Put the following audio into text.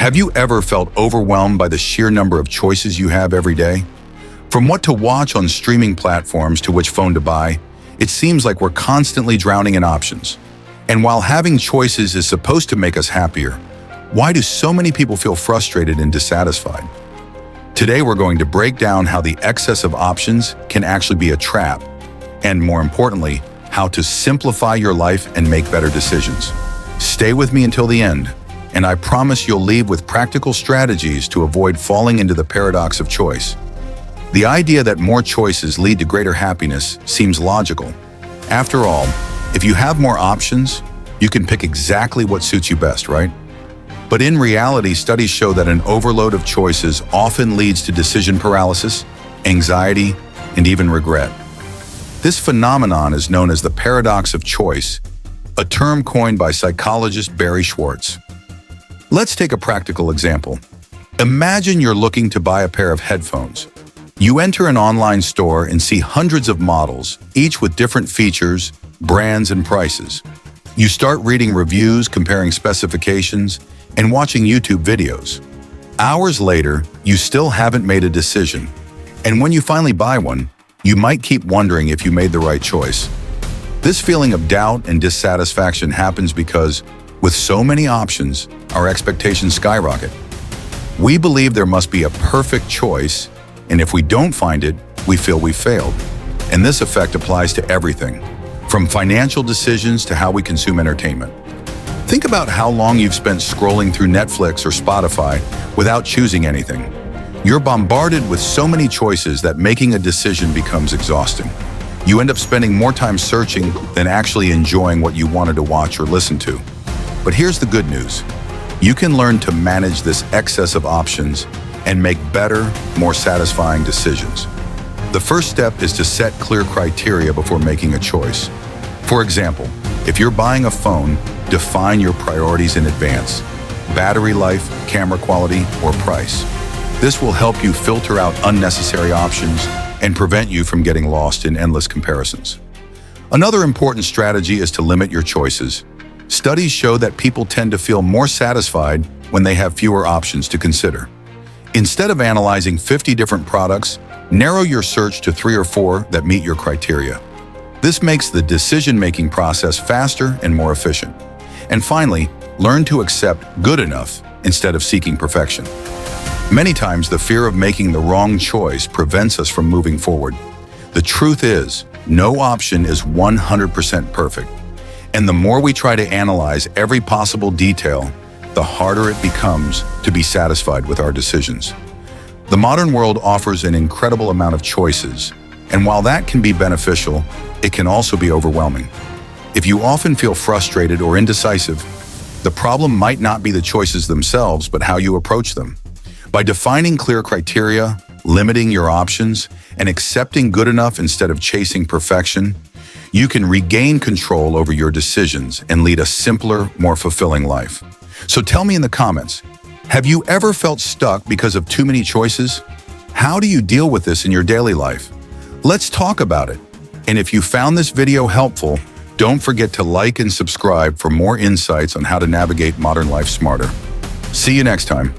Have you ever felt overwhelmed by the sheer number of choices you have every day? From what to watch on streaming platforms to which phone to buy, it seems like we're constantly drowning in options. And while having choices is supposed to make us happier, why do so many people feel frustrated and dissatisfied? Today we're going to break down how the excess of options can actually be a trap, and more importantly, how to simplify your life and make better decisions. Stay with me until the end, and I promise you'll leave with practical strategies to avoid falling into the paradox of choice. The idea that more choices lead to greater happiness seems logical. After all, if you have more options, you can pick exactly what suits you best, right? But in reality, studies show that an overload of choices often leads to decision paralysis, anxiety, and even regret. This phenomenon is known as the paradox of choice, a term coined by psychologist Barry Schwartz. Let's take a practical example. Imagine you're looking to buy a pair of headphones. You enter an online store and see hundreds of models, each with different features, brands, and prices. You start reading reviews, comparing specifications, and watching YouTube videos. Hours later, you still haven't made a decision. And when you finally buy one, you might keep wondering if you made the right choice. This feeling of doubt and dissatisfaction happens because, with so many options, our expectations skyrocket. We believe there must be a perfect choice, and if we don't find it, we feel we failed. And this effect applies to everything, from financial decisions to how we consume entertainment. Think about how long you've spent scrolling through Netflix or Spotify without choosing anything. You're bombarded with so many choices that making a decision becomes exhausting. You end up spending more time searching than actually enjoying what you wanted to watch or listen to. But here's the good news. You can learn to manage this excess of options and make better, more satisfying decisions. The first step is to set clear criteria before making a choice. For example, if you're buying a phone, define your priorities in advance: battery life, camera quality, or price. This will help you filter out unnecessary options and prevent you from getting lost in endless comparisons. Another important strategy is to limit your choices. Studies show that people tend to feel more satisfied when they have fewer options to consider. Instead of analyzing 50 different products, narrow your search to 3 or 4 that meet your criteria. This makes the decision-making process faster and more efficient. And finally, learn to accept good enough instead of seeking perfection. Many times, the fear of making the wrong choice prevents us from moving forward. The truth is, no option is 100% perfect. And the more we try to analyze every possible detail, the harder it becomes to be satisfied with our decisions. The modern world offers an incredible amount of choices, and while that can be beneficial, it can also be overwhelming. If you often feel frustrated or indecisive, the problem might not be the choices themselves, but how you approach them. By defining clear criteria, limiting your options, and accepting good enough instead of chasing perfection, you can regain control over your decisions and lead a simpler, more fulfilling life. So tell me in the comments, have you ever felt stuck because of too many choices? How do you deal with this in your daily life? Let's talk about it. And if you found this video helpful, don't forget to like and subscribe for more insights on how to navigate modern life smarter. See you next time.